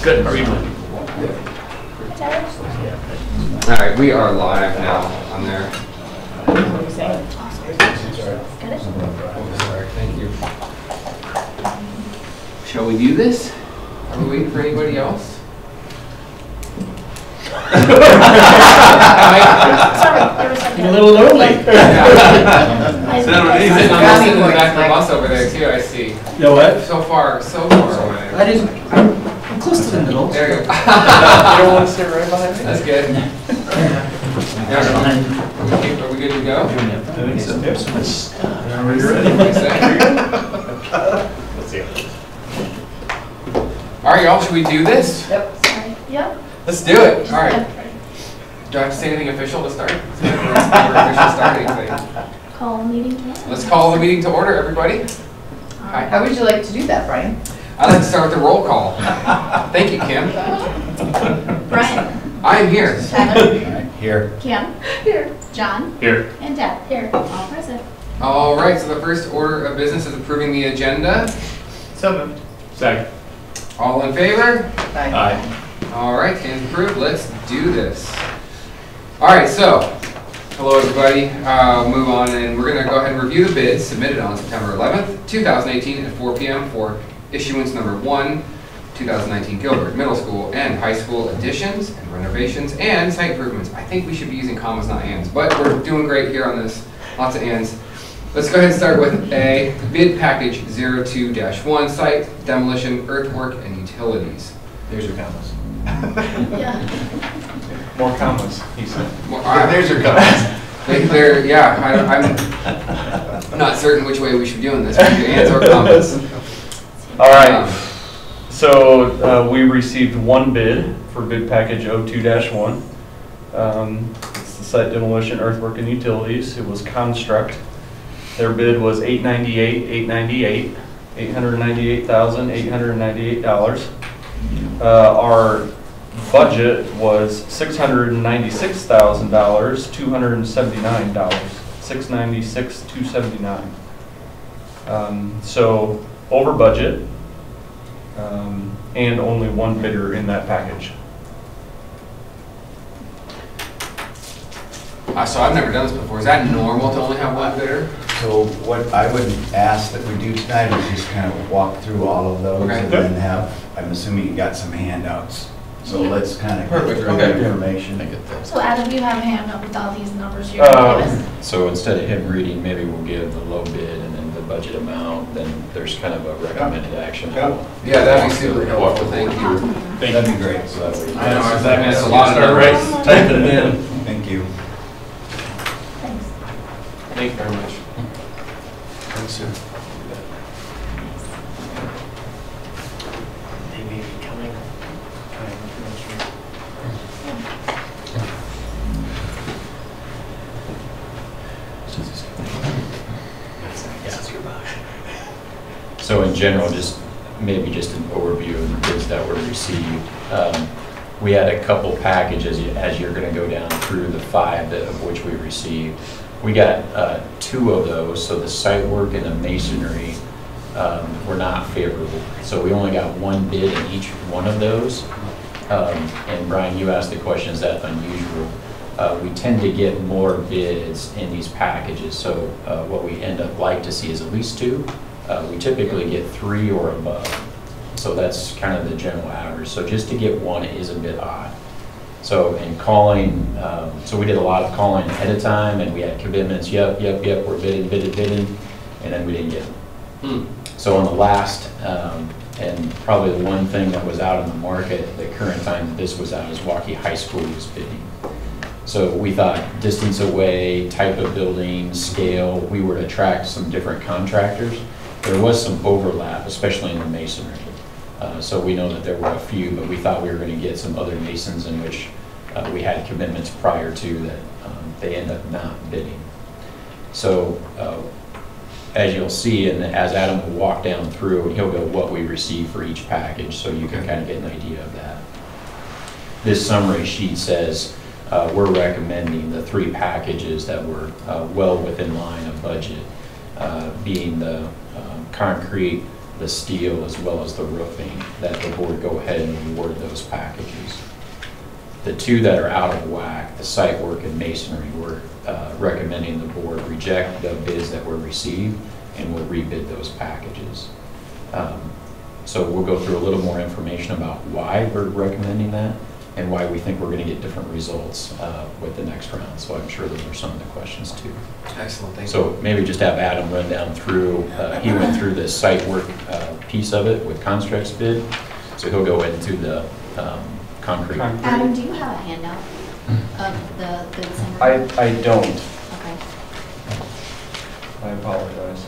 Good. How are you doing? All right, we are live now on there. Thank you. Shall we do this? Are we waiting for anybody else? Sorry, there was something. A little lonely. In the back of the bus over there too, I see. You know what? So far away. That is, I'm close to the middle. There you go. You don't want to sit right behind me? That's good. Are we good to go? I think so. There's so much stuff. Are you ready? Let's see. All right, y'all, should we do this? Yep. Sorry. Yep. Let's do it. All right. Do I have to say anything official to start? Official starting thing. Call meeting to order. Let's call the meeting to order, everybody. Hi. How would you like to do that, Brian? I'd like to start with the roll call. Thank you, Kim. Brian. I am here. Tyler. Here. Kim. Here. John. Here. And Deb. Here. All present. All right, so the first order of business is approving the agenda. So moved. Second. All in favor? Aye. Aye. All right, hands approved. Let's do this. All right, so hello everybody. We'll move on and we're going to go ahead and review the bids submitted on September 11th, 2018 at 4 p.m. for issuance number 1, 2019 Gilbert Middle School and High School additions and renovations and site improvements. I think we should be using commas, not ands, but we're doing great here on this. Lots of ands. Let's go ahead and start with a bid package 02-1, site demolition, earthwork, and utilities. There's your commas. Yeah. More commas, he said. There's your commas. I'm not certain which way we should be doing this. Ands or commas. All right. So we received one bid for bid package 02-1. It's the site demolition, earthwork, and utilities. It was Construct. Their bid was $898,898. Our budget was $696,279. $696,279. So over budget, and only one bidder in that package. So I've never done this before. Is that normal to only have one bidder? So what I would ask that we do tonight is just kind of walk through all of those Okay. and then have, I'm assuming you got some handouts. So let's kind of go Perfect, through okay. the information. So Adam, you have a handout with all these numbers you're going to give us? So instead of him reading, maybe we'll give the low bid and then the budget amount, then there's kind of a recommended action. Yep. Yeah, that'd be super helpful. Thank you. That'd be great. So that way. I know, that's a lot of Start numbers. right, typing it in. Thank you. Thanks. Thank you very much. Thanks, sir. They may be coming. So in general, just maybe just an overview of the bids that were received. We had a couple packages as you're going to go down through the 5 of which we received. We got 2 of those, so the site work and the masonry were not favorable. So we only got 1 bid in each one of those. And Brian, you asked the question, is that unusual? We tend to get more bids in these packages, so what we end up like to see is at least 2. We typically get 3 or above, so that's kind of the general average. So just to get 1 is a bit odd. So in calling, so we did a lot of calling ahead of time, and we had commitments, yep, we're bidding, and then we didn't get them. So on the last, and probably the one thing that was out in the market at the current time that this was out is Waukee High School was bidding. So we thought distance away, type of building, scale, we would attract some different contractors. There was some overlap, especially in the masonry. So we know that there were a few, but we thought we were going to get some other masons in which we had commitments prior to that they end up not bidding. So as you'll see, and as Adam will walk down through, and he'll go what we received for each package, so you can kind of get an idea of that. This summary sheet says we're recommending the 3 packages that were well within line of budget, being the concrete the steel as well as the roofing, that the board go ahead and award those packages. The two that are out of whack, the site work and masonry, we're recommending the board reject the bids that were received and we'll rebid those packages. So we'll go through a little more information about why we're recommending that and why we think we're going to get different results with the next round. So I'm sure those are some of the questions too. Excellent, thank you. So maybe just have Adam run down through, he went through the site work piece of it with Construct's bid. So he'll go into the concrete. Adam, do you have a handout of the bid summary? I don't. Okay. I apologize.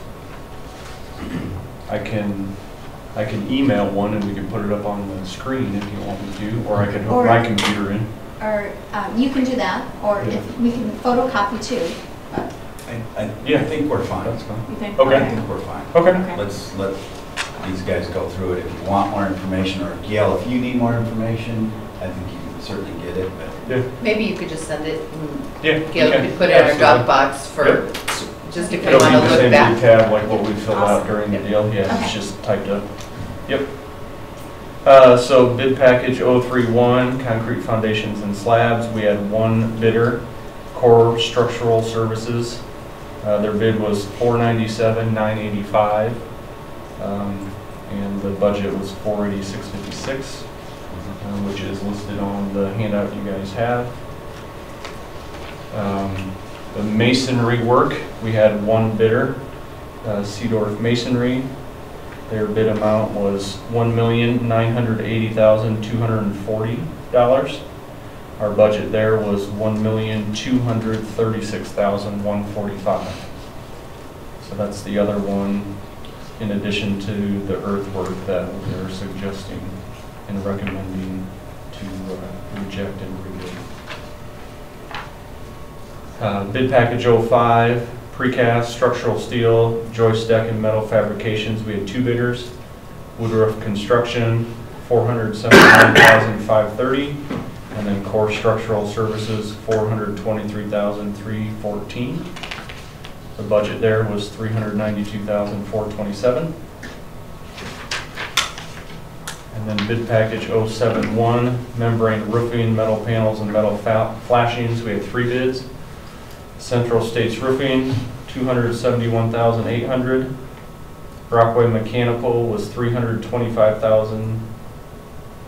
I can email one and we can put it up on the screen if you want me to, or I can hook my computer in. Or you can do that, or if we can photocopy too. I think we're fine. That's fine. You think? Okay. I think we're fine. Okay. Okay. Let's let these guys go through it. If you want more information, or Gail, if you need more information, I think you can certainly get it, but Yeah. Maybe you could just send it and Yeah. Gail okay. could put it in our Absolutely. Dropbox for, just if you It'll want be to the look same big back. tab like what we filled out Awesome. during the deal. Yeah, Okay. it's just typed up. Yep. So bid package 031, concrete foundations and slabs. We had one bidder, Core Structural Services. Their bid was $497,985, and the budget was $486,56, which is listed on the handout you guys have. The masonry work, we had one bidder, Seedorf Masonry. Their bid amount was $1,980,240. Our budget there was $1,236,145. So that's the other one, in addition to the earthwork that we're suggesting and recommending to reject and rebid. Bid package 05, precast, structural steel, joist deck and metal fabrications. We had two bidders. Woodruff Construction, $479,530, and then Core Structural Services, $423,314. The budget there was $392,427. And then bid package 071, membrane roofing, metal panels and metal flashings. We had three bids. Central States Roofing, $271,800. Brockway Mechanical was $325,000,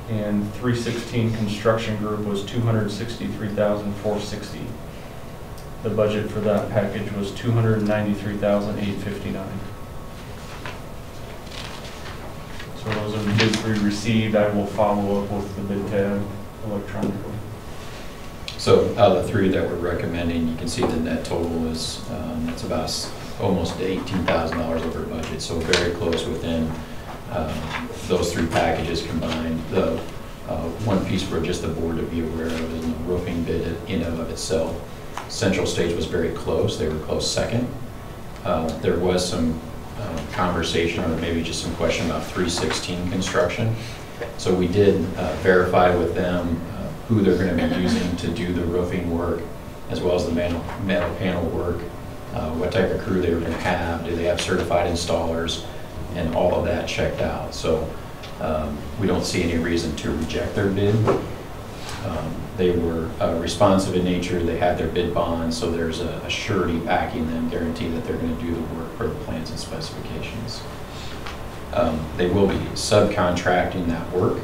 and 316 Construction Group was $263,460. The budget for that package was $293,859. So those are the bids we received. I will follow up with the bid tab electronically. So the three that we're recommending, you can see the net total is, it's about almost $18,000 over budget, so very close within those three packages combined. The one piece for just the board to be aware of is the roofing bid in and of itself. Central States was very close. They were close second. There was some conversation, or maybe just some question about 316 construction. So we did verify with them who they're going to be using to do the roofing work, as well as the metal panel work, what type of crew they were going to have, do they have certified installers, and all of that checked out. So we don't see any reason to reject their bid. They were responsive in nature, they had their bid bond, so there's a surety backing them, guarantee that they're going to do the work per the plans and specifications. They will be subcontracting that work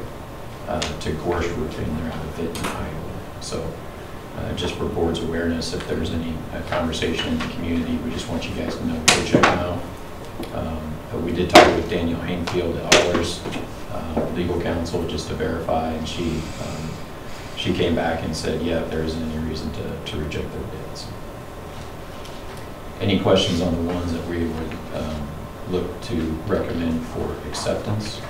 to Gorsh Roofing. They're out of Vinton, Iowa. So just for board's awareness, if there's any conversation in the community, we just want you guys to know we did check them out. We did talk with Danielle Hainfield at Allers legal counsel just to verify, and she came back and said, yeah, there isn't any reason to reject their bids. Any questions on the ones that we would look to recommend for acceptance?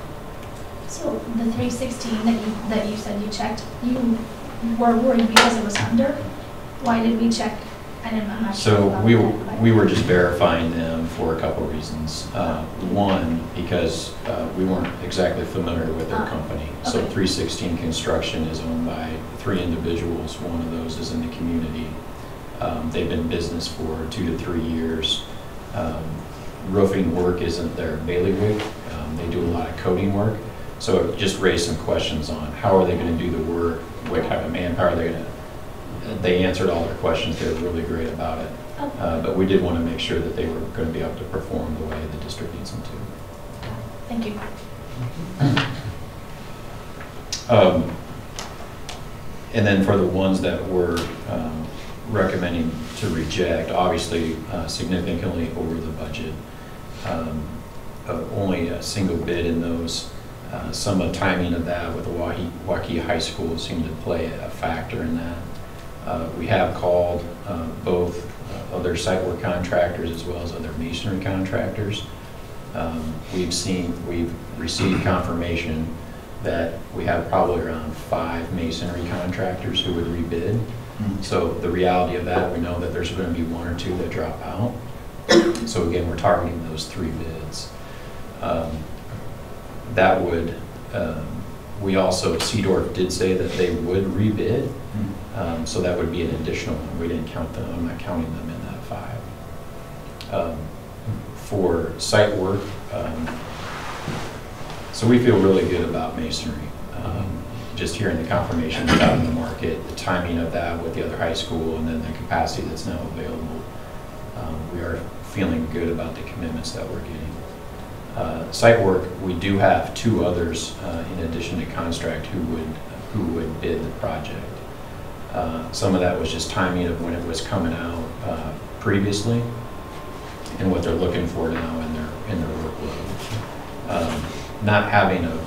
So the 316 that you said you checked, you were worried because it was under? Why did we check? I didn't know how to. So we were just verifying them for a couple of reasons. One, because we weren't exactly familiar with their company. So Okay. 316 Construction is owned by three individuals. One of those is in the community. They've been in business for 2 to 3 years. Roofing work isn't their bailiwick. They do a lot of coding work. So it just raised some questions on how are they going to do the work, what kind of manpower they're going to. They answered all their questions. They were really great about it. But we did want to make sure that they were going to be able to perform the way the district needs them to. Thank you. And then for the ones that we're recommending to reject, obviously significantly over the budget. Only a single bid in those. Some of the timing of that with the Waukee High School seemed to play a factor in that. We have called both other site work contractors as well as other masonry contractors. We've received confirmation that we have probably around 5 masonry contractors who would rebid. So the reality of that, we know that there's going to be 1 or 2 that drop out. So again, we're targeting those 3 bids. That would, we also, Seedorf did say that they would rebid. So that would be an additional one. We didn't count them, I'm not counting them in that 5. For site work, so we feel really good about masonry. Just hearing the confirmation that's out in the market, the timing of that with the other high school, and then the capacity that's now available. We are feeling good about the commitments that we're getting. Site work, we do have 2 others in addition to Construct who would bid the project. Some of that was just timing of when it was coming out previously and what they're looking for now in their workload. Not having a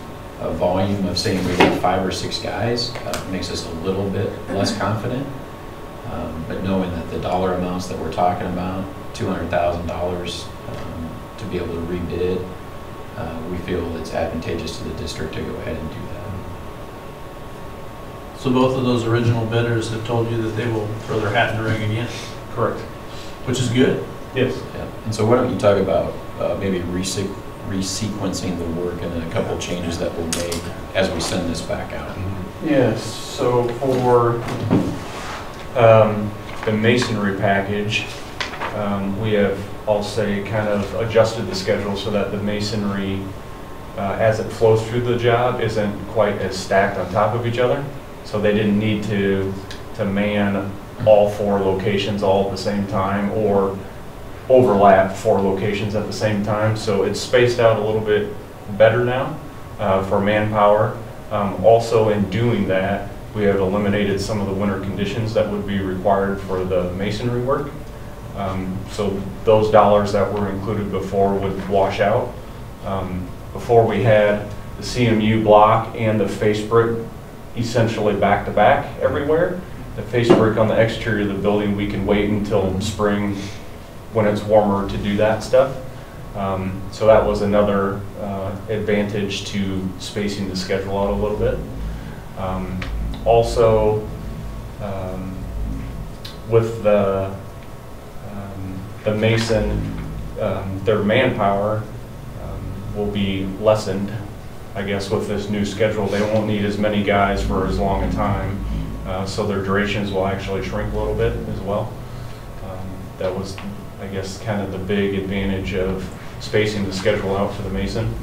volume of saying we have 5 or 6 guys makes us a little bit less confident. But knowing that the dollar amounts that we're talking about, $200,000 to be able to rebid, we feel it's advantageous to the district to go ahead and do that. So both of those original bidders have told you that they will throw their hat in the ring again? Correct. Which is good. Yes. Yeah. And so why don't you talk about maybe resequencing the work and then a couple changes that we'll make as we send this back out. Yes, so for the masonry package, we have, I'll say, kind of adjusted the schedule so that the masonry, as it flows through the job, isn't quite as stacked on top of each other. So they didn't need to man all 4 locations all at the same time or overlap 4 locations at the same time. So it's spaced out a little bit better now for manpower. Also in doing that, we have eliminated some of the winter conditions that would be required for the masonry work. So those dollars that were included before would wash out. Before we had the CMU block and the face brick essentially back to back everywhere. The face brick on the exterior of the building, we can wait until spring when it's warmer to do that stuff. So that was another advantage to spacing the schedule out a little bit. Also, with the mason, their manpower will be lessened, I guess, with this new schedule. They won't need as many guys for as long a time, so their durations will actually shrink a little bit as well. That was, I guess, kind of the big advantage of spacing the schedule out for the mason.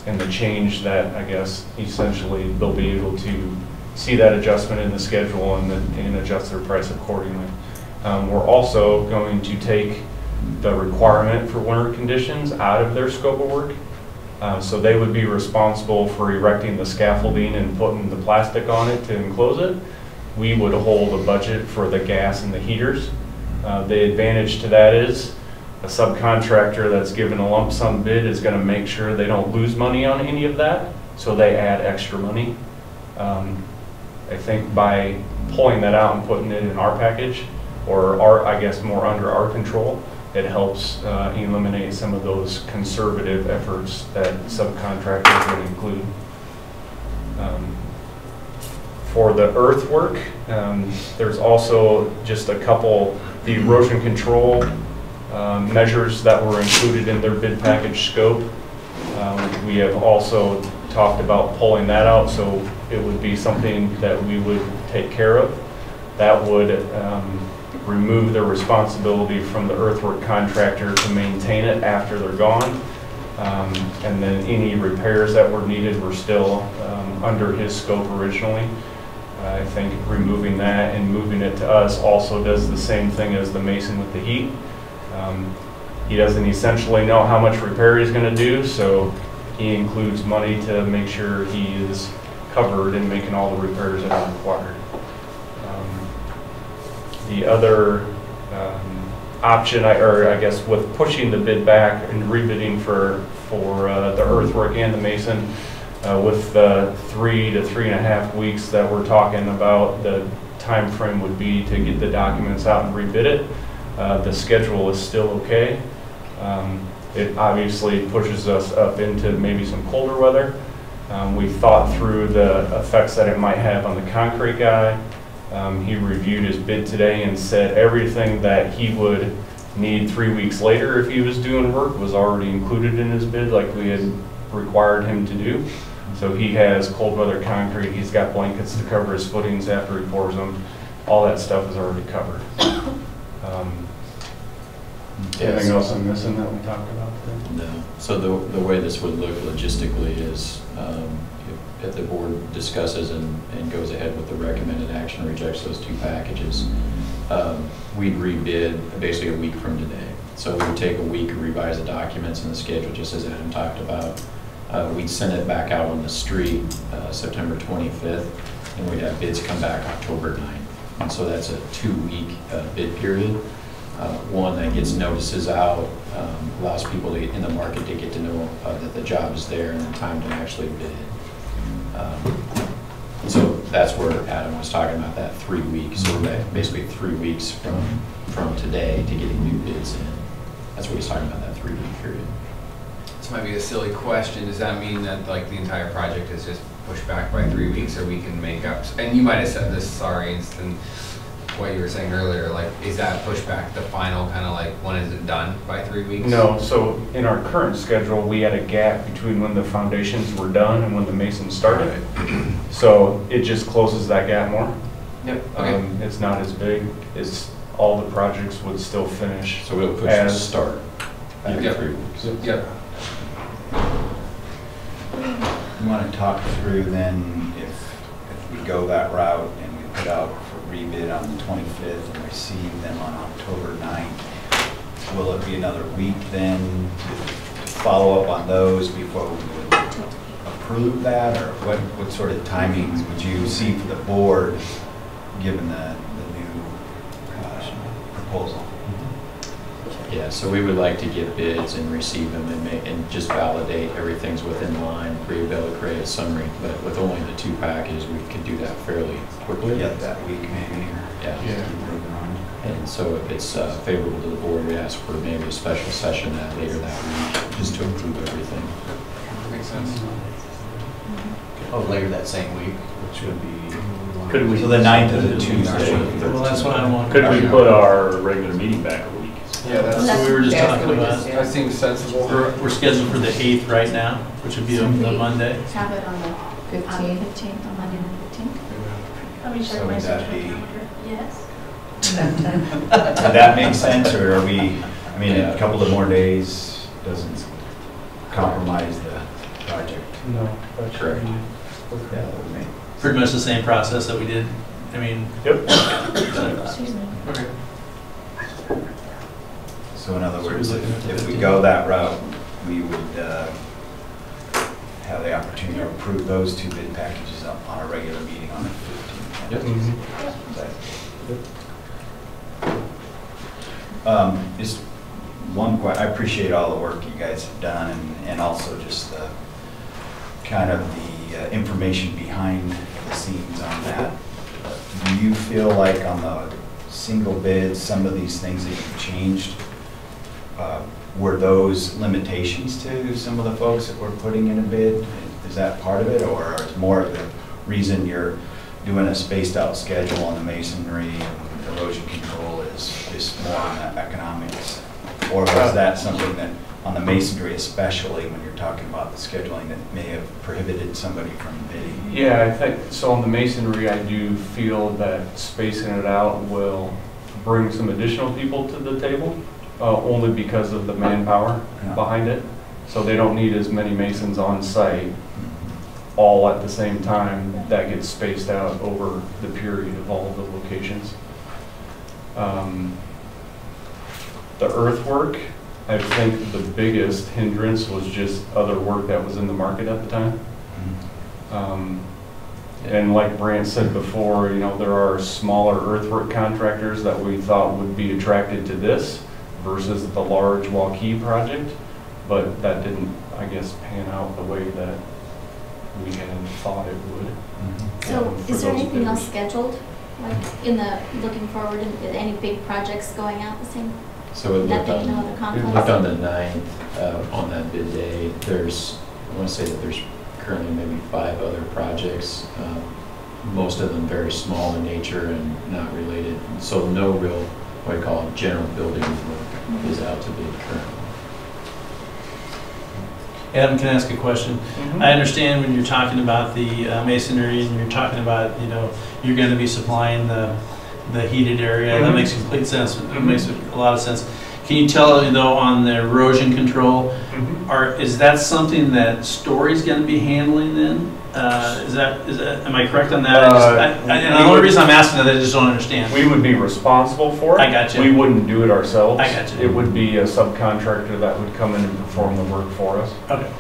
And the change that, I guess, essentially they'll be able to see that adjustment in the schedule and adjust their price accordingly. We're also going to take the requirement for winter conditions out of their scope of work. So they would be responsible for erecting the scaffolding and putting the plastic on it to enclose it. We would hold a budget for the gas and the heaters. The advantage to that is a subcontractor that's given a lump sum bid is going to make sure they don't lose money on any of that, so they add extra money. I think by pulling that out and putting it in our package, or I guess more under our control, it helps eliminate some of those conservative efforts that subcontractors would include. For the earthwork, there's also just a couple, the erosion control measures that were included in their bid package scope. We have also talked about pulling that out, so it would be something that we would take care of. That would remove the responsibility from the earthwork contractor to maintain it after they're gone. And then any repairs that were needed were still under his scope originally. I think removing that and moving it to us also does the same thing as the mason with the heat. He doesn't essentially know how much repair he's going to do, so he includes money to make sure he is covered in making all the repairs that are required. The other option, I guess, with pushing the bid back and rebidding for the earthwork and the mason, with the 3 to 3.5 weeks that we're talking about, the time frame would be to get the documents out and rebid it. The schedule is still okay. It obviously pushes us up into maybe some colder weather. We thought through the effects that it might have on the concrete guy. He reviewed his bid today and said everything that he would need 3 weeks later if he was doing work was already included in his bid, like we had required him to do. So he has cold weather concrete, he's got blankets to cover his footings after he pours them. All that stuff is already covered. Anything else I'm missing that we talked about today? No. So the way this would look logistically is if the board discusses and goes ahead with the recommended action, rejects those two packages, we'd rebid basically a week from today. So we would take a week and revise the documents and the schedule, just as Adam talked about. We'd send it back out on the street September 25th, and we'd have bids come back October 9th. And so that's a 2-week bid period. One that gets notices out, allows people in the market to get to know that the job is there and the time to actually bid. So that's where Adam was talking about that 3 weeks. So that basically 3 weeks from today to getting new bids in. That's what he's talking about, that 3-week period. This might be a silly question. Does that mean that like the entire project is just pushed back by 3 weeks, or we can make up? And you might have said this, sorry, and what you were saying earlier, like, is that pushback the final kind of like, when is it done, by 3 weeks? No, so in our current schedule, we had a gap between when the foundations were done and when the masons started. So it just closes that gap more. Yep, okay. It's not as big, it's all the projects would still finish. So it'll push the start back Yep. 3 weeks. Yep. You want to talk through then if we go that route and we put out for rebid on the 25th and receive them on October 9th, will it be another week then to follow up on those before we would approve that? Or what sort of timing would you see for the board given the new proposal? Yeah, so we would like to get bids and receive them and just validate everything's within line, be able to create a summary. But with only the 2 packages, we could do that fairly quickly. Get that week maybe. Yeah. Keep moving on. And so if it's favorable to the board, we ask for maybe a special session that later that week, just to approve everything. Makes sense. Oh, later that same week, which would be. Could we? So the 9th is a Tuesday. Well, that's what I want. Could we put our regular meeting back a week? Yeah, That's what we were just talking about. that seems sensible. We're scheduled for the 8th right now, which would be a Monday. Have it on the 15th. 15th, on Monday the 15th. Let me check So my would that schedule be- calendar. Yes. Would that make sense, or are we, I mean, a couple of more days doesn't compromise the project? No, that's Correct. Yeah, that would make. Pretty much the same process that we did. I mean, Yep. Excuse me. Okay. So in other So words, we're looking at the if we 15th. go that route, we would have the opportunity to approve those 2 bid packages up on a regular meeting on the 15th. Yep. Just one question, I appreciate all the work you guys have done and also just the kind of the information behind the scenes on that. Do you feel like on the single bids, some of these things that you've changed, were those limitations to some of the folks that were putting in a bid? Is that part of it, or is more of the reason you're doing a spaced out schedule on the masonry and erosion control is just more on the economics? Or was that something that, on the masonry especially, when you're talking about the scheduling, that may have prohibited somebody from bidding? Yeah, I think, so on the masonry, I do feel that spacing it out will bring some additional people to the table, only because of the manpower Yeah. behind it. So they don't need as many masons on site all at the same time. That gets spaced out over the period of all of the locations. The earthwork, I think the biggest hindrance was just other work that was in the market at the time. And like Brant said before, you know, there are smaller earthwork contractors that we thought would be attracted to this versus the large Waukee project, but that didn't, I guess, pan out the way that we had thought it would. So for is there those anything else bidders. scheduled, like in the, looking forward, any big projects going out the same? So it looked Nothing, no on, other it conflicts? looked on the 9th, on that bid day, there's, I want to say that there's currently maybe 5 other projects, most of them very small in nature and not related. So no real, what I call general building work is out to bid currently. Adam, can I ask a question? I understand when you're talking about the masonry and you're talking about, you know, you're going to be supplying the heated area. That makes complete sense. It makes a lot of sense. Can you tell, you know, on the erosion control, is that something that Story's going to be handling then? Am I correct on that? And the only reason I'm asking that, I just don't understand. We would be responsible for it. I got you. We wouldn't do it ourselves. I got you. It would be a subcontractor that would come in and perform the work for us. Okay.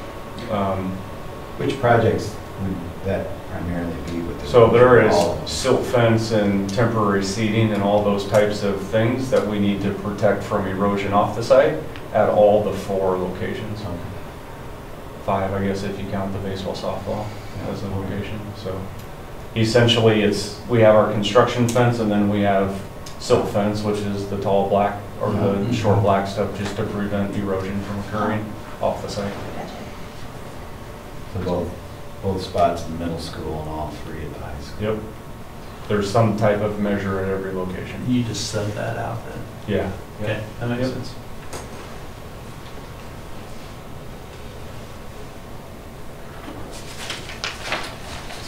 Which projects would that primarily be with? So there is all- silt fence and temporary seating and all those types of things that we need to protect from erosion off the site at all the 4 locations. 5, I guess, if you count the baseball, softball as a location. So essentially we have our construction fence and then we have silt fence, which is the tall black or the short black stuff just to prevent erosion from occurring off the site. So both spots in the middle school and all 3 at the high school. Yep. There's some type of measure at every location. You just sub that out then. Yeah. Okay, that makes Yep. sense.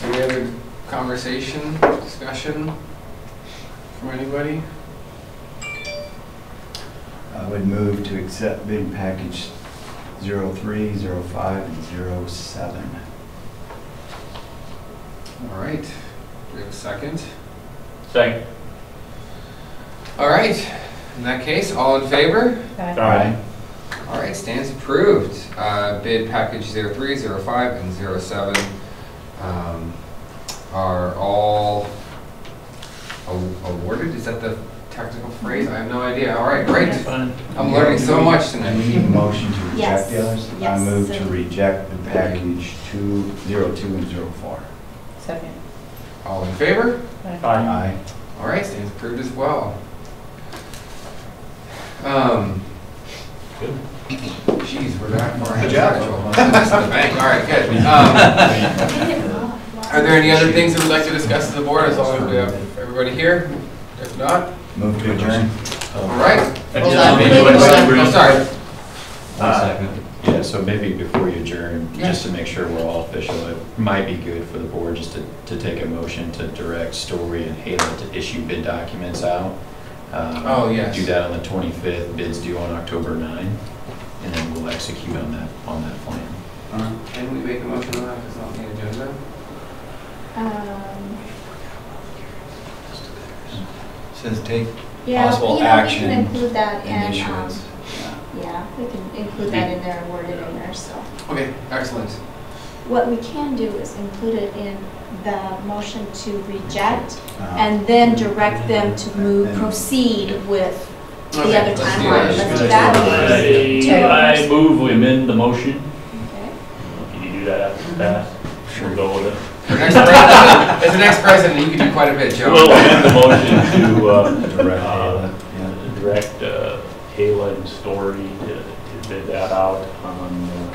So any other conversation, discussion from anybody? I would move to accept bid package 03, 05, and 07. All right, do we have a second? Second. All right, in that case, all in favor? Aye. All right, stands approved. Bid package 03, 05, and 07 are all awarded. Is that the technical phrase? I have no idea. All right, great. Fine. I'm learning so much And we tonight. need a motion to reject Yes, the others? I yes, move to so- reject the package 02 and 04. Second. All in favor? Aye. All right, stands approved as well. Geez, we're that far ahead of Good job. schedule. This is the bank. All right, good. Are there any other things that we'd like to discuss as the board, as long as we have everybody here? If not, Move to adjourn. all right. Hold on. Maybe Wait, one hold on. second. Oh, sorry. 1 second. Yeah, so maybe before you adjourn, just to make sure we're all official, it might be good for the board just to take a motion to direct Story and Halo to issue bid documents out. Oh, yes. Do that on the 25th, bids due on October 9, and then we'll execute on that plan. Can we make a motion on that, because it's on the agenda? Says take Yeah, possible you know, we action can include that in and, issuance. yeah, we can include that in there and word it in there, so. Okay, excellent. What we can do is include it in the motion to reject Uh, and then direct them to proceed with the Okay, other let's do timeline. that. Let's do that. I move we amend the motion. Okay. Can you do that after pass? We'll go with it. For next president, as the next president, you can do quite a bit, Joe. We'll amend the motion to Direct Ayla, yeah. direct Kayla and Story to bid that out on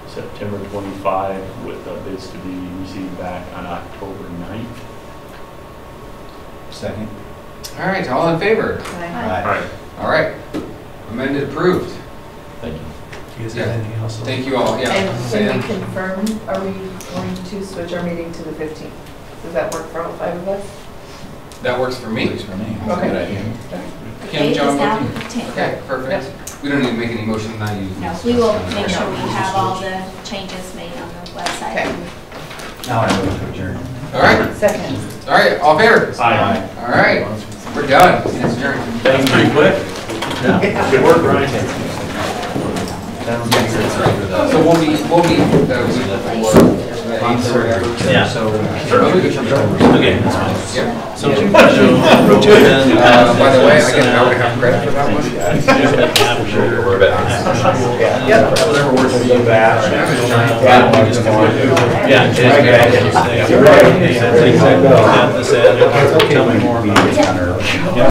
September 25 with bids to be received back on October 9th. Second. All right, all in favor? Aye. All right, amended, approved. Thank you. Do you guys have anything else? Thank you all, yeah. And can Sam? we confirm, are we going to switch our meeting to the 15th? Does that work for all 5 of us? That works for me. Works for me. Okay. Good idea. Kim, Eighth John, is now what do the you- 15th. Okay, perfect. We don't need to make any motion on that. No, we will make sure we have all the changes made on the website. Okay. Now I move to adjourn. All right, Second. all right, all in favor? Aye. All right, we're done. It's adjourned. That's pretty quick. Good work, Ryan. So we'll meet the week before. Yeah. Okay, that's fine. Yep. So, then, By the way, I would have credit for that one. Capture. Whatever works for you. Yeah. Tell me more about it.